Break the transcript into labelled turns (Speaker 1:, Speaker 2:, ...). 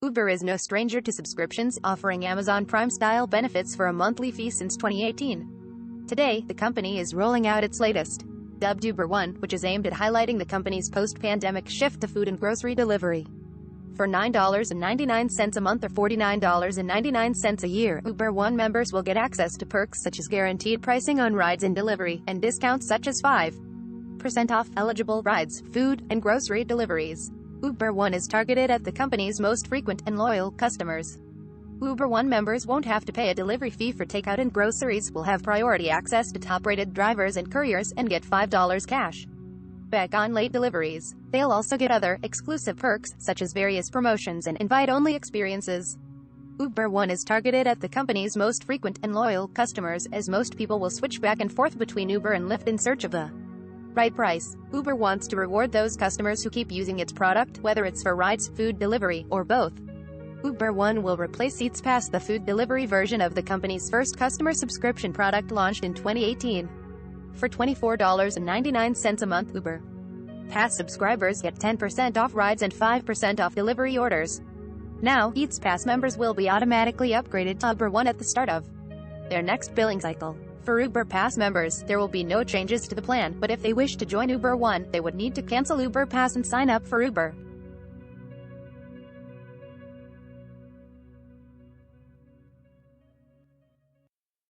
Speaker 1: Uber is no stranger to subscriptions, offering Amazon Prime-style benefits for a monthly fee since 2018. Today, the company is rolling out its latest, dubbed Uber One, which is aimed at highlighting the company's post-pandemic shift to food and grocery delivery. For $9.99 a month or $49.99 a year, Uber One members will get access to perks such as guaranteed pricing on rides and delivery, and discounts such as 5% off eligible rides, food, and grocery deliveries. Uber One is targeted at the company's most frequent and loyal customers. Uber One members won't have to pay a delivery fee for takeout and groceries, will have priority access to top-rated drivers and couriers, and get $5 cash back on late deliveries. They'll also get other, exclusive perks, such as various promotions and invite-only experiences. Uber One is targeted at the company's most frequent and loyal customers, as most people will switch back and forth between Uber and Lyft in search of the right price. Uber wants to reward those customers who keep using its product, whether it's for rides, food delivery, or both. Uber One will replace Eats Pass, the food delivery version of the company's first customer subscription product launched in 2018. For $24.99 a month, Uber Pass subscribers get 10% off rides and 5% off delivery orders. Now, Eats Pass members will be automatically upgraded to Uber One at the start of their next billing cycle. For Uber Pass members, there will be no changes to the plan, but if they wish to join Uber One, they would need to cancel Uber Pass and sign up for Uber